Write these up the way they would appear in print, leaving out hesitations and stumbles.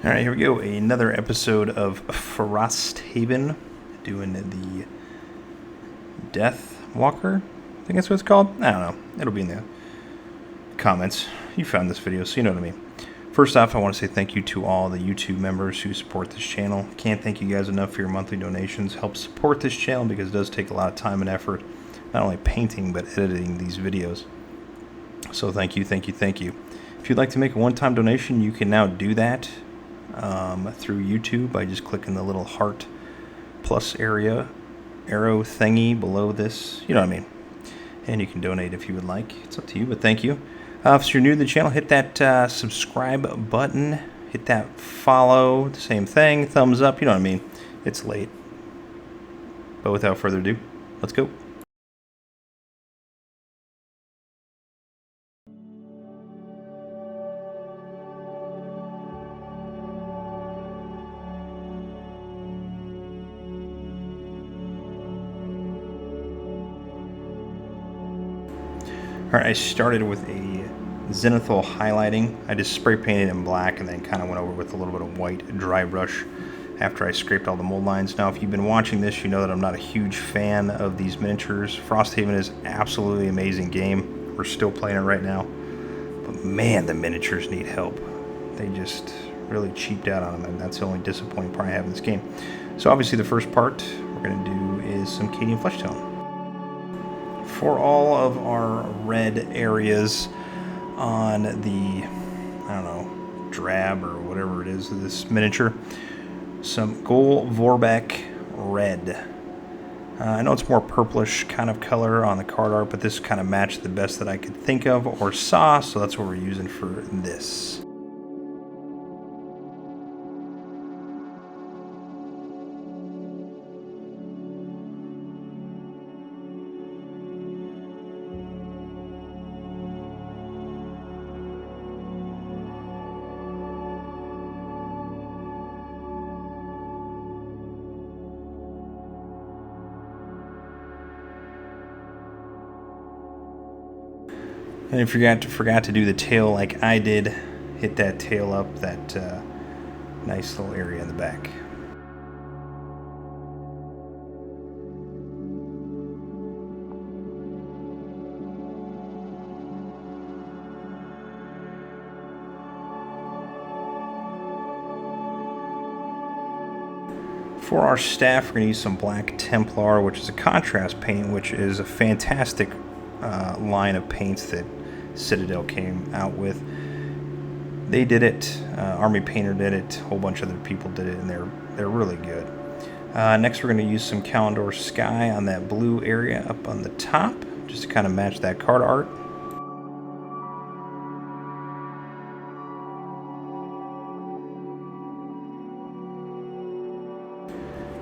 Alright, here we go. Another episode of Frosthaven, doing the Deathwalker. I think that's what it's called. I don't know. It'll be in the comments. You found this video, so you know what I mean. First off, I want to say thank you to all the YouTube members who support this channel. Can't thank you guys enough for your monthly donations. Help support this channel because it does take a lot of time and effort, not only painting, but editing these videos. So thank you, thank you, thank you. If you'd like to make a one-time donation, you can now do that through YouTube by just clicking the little heart plus arrow thingy below this. You know what I mean. And you can donate if you would like. It's up to you, but thank you. If you're new to the channel, hit that subscribe button. Hit that follow. The same thing. Thumbs up. You know what I mean. It's late. But without further ado, let's go. Alright, I started with a zenithal highlighting. I just spray painted in black and then kind of went over with a little bit of white dry brush after I scraped all the mold lines. Now, if you've been watching this, you know that I'm not a huge fan of these miniatures. Frosthaven is absolutely amazing game. We're still playing it right now. But man, the miniatures need help. They just really cheaped out on them, and that's the only disappointing part I have in this game. So obviously the first part we're going to do is some Cadian Fleshtone. For all of our red areas on the, I don't know, drab or whatever it is of this miniature, some gold Vorbak Red. I know it's more purplish kind of color on the card art, but this kind of matched the best that I could think of or saw, so that's what we're using for this. And if you forgot to do the tail like I did, hit that tail up, that nice little area in the back. For our staff, we're going to use some black Templar, which is a contrast paint, which is a fantastic line of paints that Citadel came out with. They did it, Army Painter did it, a whole bunch of other people did it, and they're really good. Next we're going to use some Caledor Sky on that blue area up on the top, just to kind of match that card art.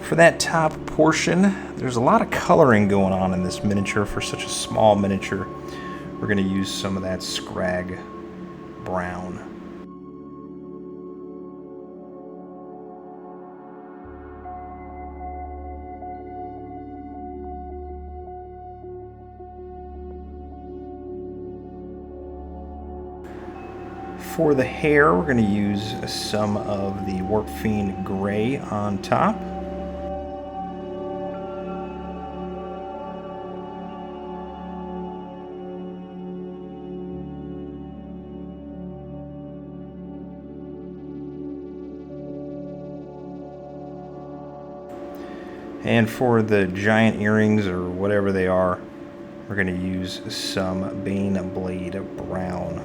For that top portion, there's a lot of coloring going on in this miniature for such a small miniature. We're going to use some of that Skrag Brown. For the hair, we're going to use some of the Warpfiend Grey on top. And for the giant earrings, or whatever they are, we're going to use some Baneblade Brown.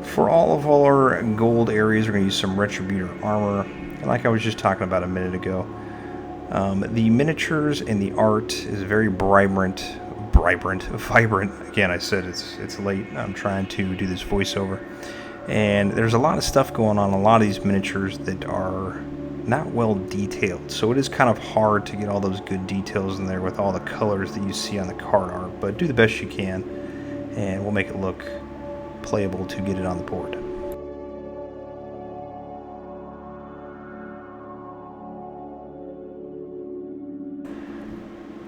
For all of our gold areas, we're going to use some Retributor Armour. And like I was just talking about a minute ago, the miniatures and the art is very vibrant. Again, I said it's late. I'm trying to do this voiceover. And there's a lot of stuff going on, a lot of these miniatures that are not well detailed. So it is kind of hard to get all those good details in there with all the colors that you see on the card art. But do the best you can, and we'll make it look playable to get it on the board.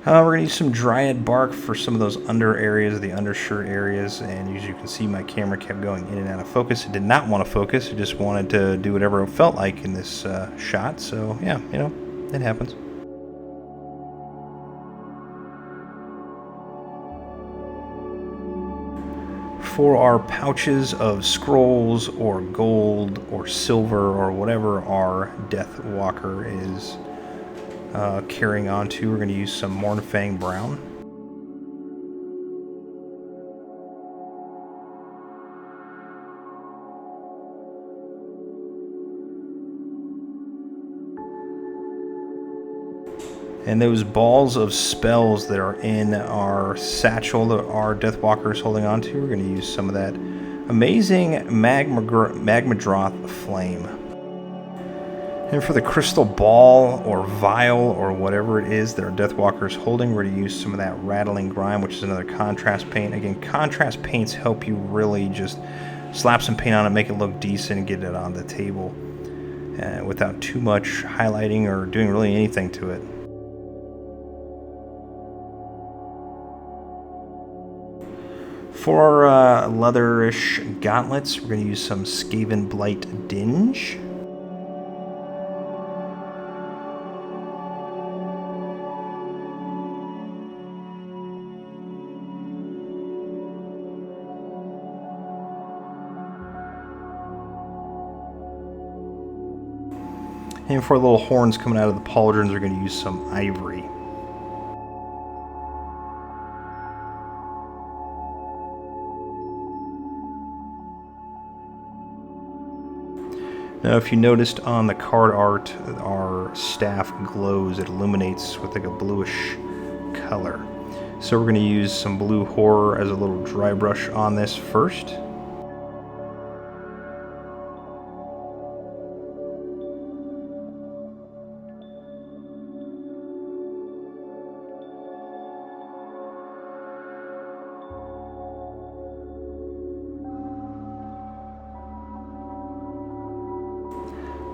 We're going to use some Dryad Bark for some of those under areas, the undershirt areas, and as you can see, my camera kept going in and out of focus. It did not want to focus, it just wanted to do whatever it felt like in this shot, so yeah, you know, it happens. For our pouches of scrolls or gold or silver or whatever our Deathwalker is carrying on to, we're going to use some Mournfang Brown. And those balls of spells that are in our satchel that our Deathwalker is holding on to, we're going to use some of that amazing Magmadroth Flame. And for the crystal ball or vial or whatever it is that our Deathwalker is holding, we're going to use some of that Ratling Grime, which is another contrast paint. Again, contrast paints help you really just slap some paint on it, make it look decent, and get it on the table without too much highlighting or doing really anything to it. For our leatherish gauntlets, we're going to use some Skavenblight Dinge. And for little horns coming out of the pauldrons, we're going to use some Ivory. Now, if you noticed on the card art, our staff glows. It illuminates with like a bluish color. So we're going to use some blue horror as a little dry brush on this first.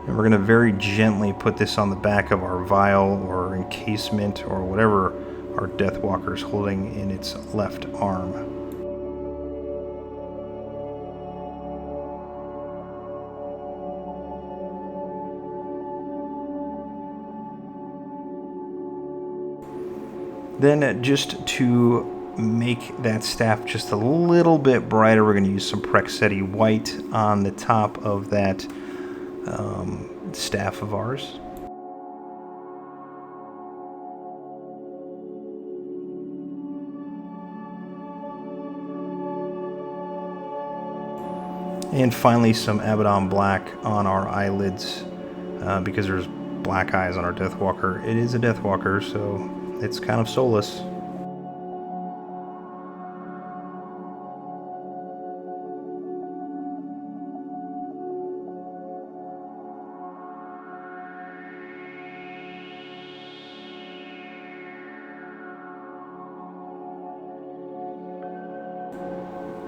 And we're going to very gently put this on the back of our vial or encasement or whatever our Deathwalker is holding in its left arm. Then just to make that staff just a little bit brighter, we're going to use some Praxeti White on the top of that staff of ours. And finally some Abaddon Black on our eyelids because there's black eyes on our Deathwalker. It is a Deathwalker, so it's kind of soulless.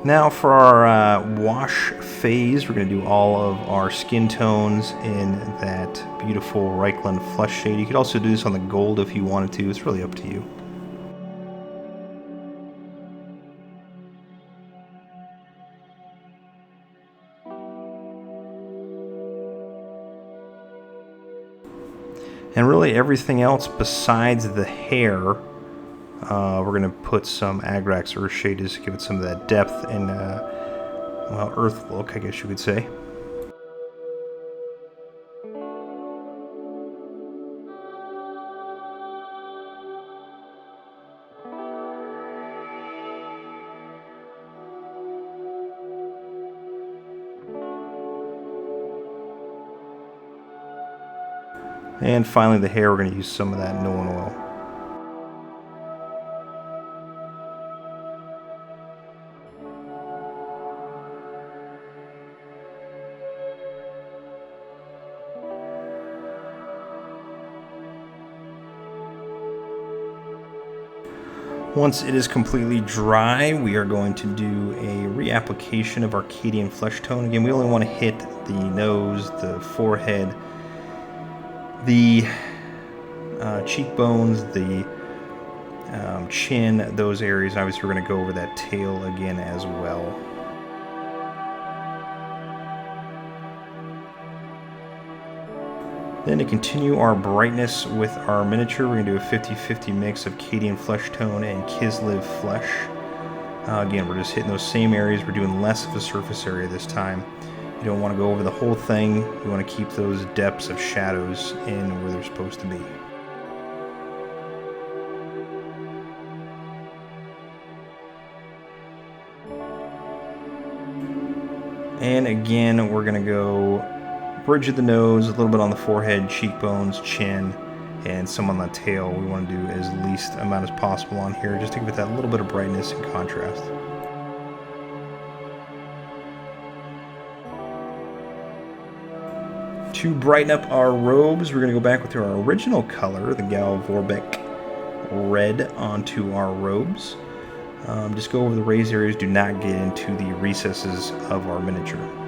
Now for our wash phase, we're going to do all of our skin tones in that beautiful Reikland Fleshshade. You could also do this on the gold if you wanted to. It's really up to you. And really everything else besides the hair, we're going to put some Agrax Earthshade just to give it some of that depth and, well, earth look, I guess you could say. And finally the hair, we're going to use some of that Nulin Oil. Once it is completely dry, we are going to do a reapplication of our Cadian Fleshtone. Again, we only want to hit the nose, the forehead, the cheekbones, the chin, those areas. Obviously, we're going to go over that tail again as well. Then to continue our brightness with our miniature, we're going to do a 50-50 mix of Cadian Fleshtone and Kislev Flesh. Again, we're just hitting those same areas. We're doing less of a surface area this time. You don't want to go over the whole thing. You want to keep those depths of shadows in where they're supposed to be. And again, we're going to go bridge of the nose, a little bit on the forehead, cheekbones, chin, and some on the tail. We want to do as least amount as possible on here, just to give it that little bit of brightness and contrast. To brighten up our robes, we're going to go back with our original color, the Vorbak Red, onto our robes. Just go over the raised areas, do not get into the recesses of our miniature.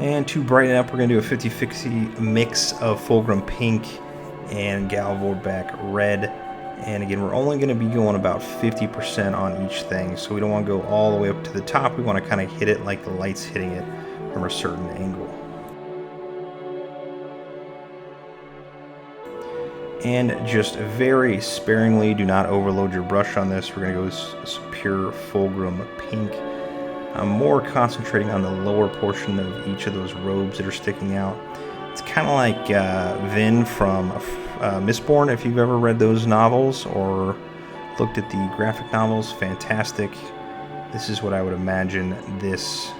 And to brighten it up, we're going to do a 50-50 mix of Fulgrim Pink and Vorbak Red. And again, we're only going to be going about 50% on each thing, so we don't want to go all the way up to the top. We want to kind of hit it like the light's hitting it from a certain angle. And just very sparingly, do not overload your brush on this. We're going to go with pure Fulgrim Pink. I'm more concentrating on the lower portion of each of those robes that are sticking out. It's kind of like Vin from Mistborn, if you've ever read those novels or looked at the graphic novels. Fantastic. This is what I would imagine this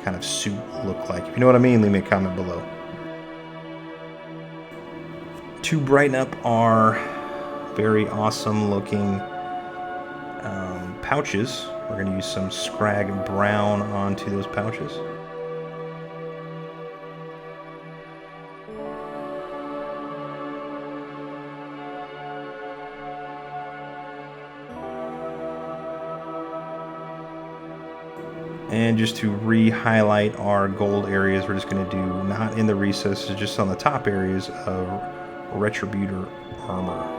kind of suit look like. If you know what I mean, leave me a comment below. To brighten up our very awesome looking pouches, we're going to use some Skrag Brown onto those pouches. And just to re-highlight our gold areas, we're just going to do, not in the recesses, just on the top areas of Retributor Armour.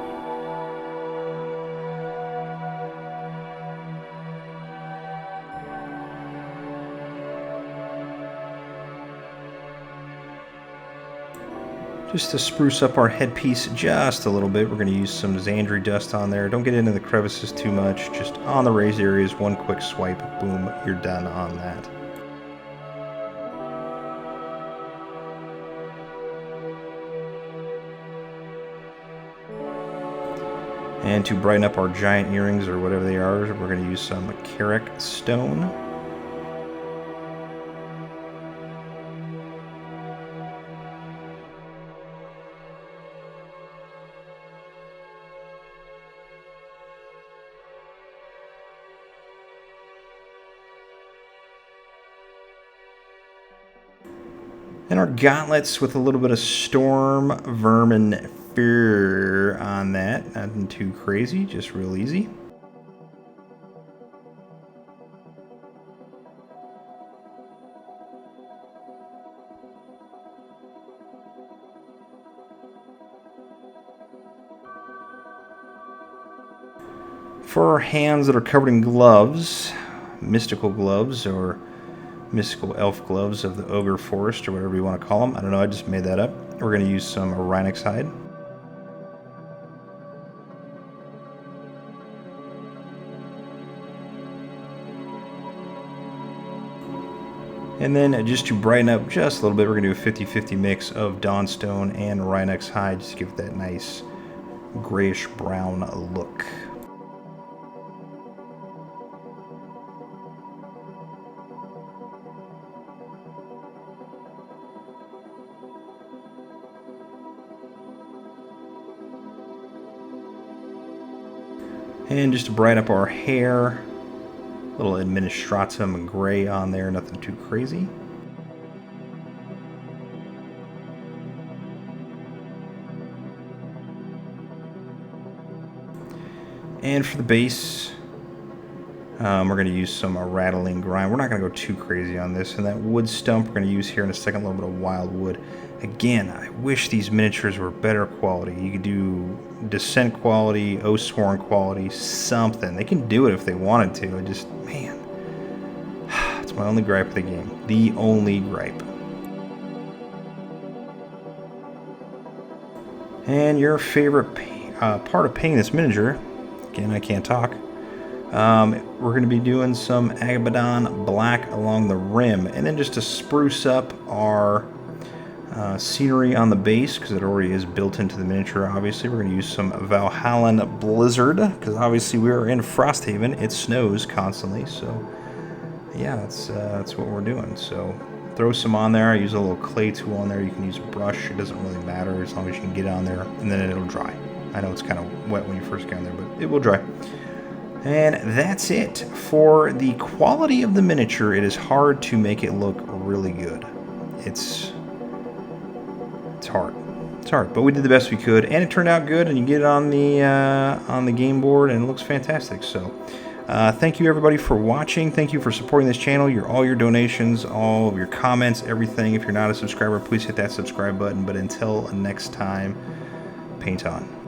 Just to spruce up our headpiece just a little bit, we're going to use some Zandri Dust on there. Don't get into the crevices too much, just on the raised areas, one quick swipe, boom, you're done on that. And to brighten up our giant earrings, or whatever they are, we're going to use some Karak Stone. And our gauntlets with a little bit of Stormvermin Fur on that. Nothing too crazy, just real easy. For our hands that are covered in gloves, mystical gloves, or mystical elf gloves of the Ogre Forest, or whatever you want to call them. I don't know, I just made that up. We're going to use some Rhinox Hide. And then just to brighten up just a little bit, we're going to do a 50-50 mix of Dawnstone and Rhinox Hide, just to give it that nice grayish brown look. And just to brighten up our hair, a little administratum gray on there, nothing too crazy. And for the base, We're going to use some Ratling Grime. We're not going to go too crazy on this. And that wood stump we're going to use here in a second, a little bit of Wyldwood. Again, I wish these miniatures were better quality. You could do Descent quality, Oathsworn quality, something. They can do it if they wanted to. I just, man, it's my only gripe of the game. The only gripe. And your favorite part of painting this miniature, again, I can't talk. We're going to be doing some Abaddon Black along the rim, and then just to spruce up our scenery on the base, because it already is built into the miniature. Obviously, we're going to use some Valhallan Blizzard, because obviously we are in Frosthaven. It snows constantly, so yeah, that's what we're doing. So throw some on there. I use a little clay tool on there. You can use a brush. It doesn't really matter as long as you can get it on there, and then it'll dry. I know it's kind of wet when you first get on there, but it will dry. And that's it. For the quality of the miniature, it is hard to make it look really good. It's hard. It's hard, but we did the best we could, and it turned out good, and you get it on the game board, and it looks fantastic. So thank you everybody for watching. Thank you for supporting this channel. All your donations, all of your comments, everything. If you're not a subscriber, please hit that subscribe button. But until next time, paint on.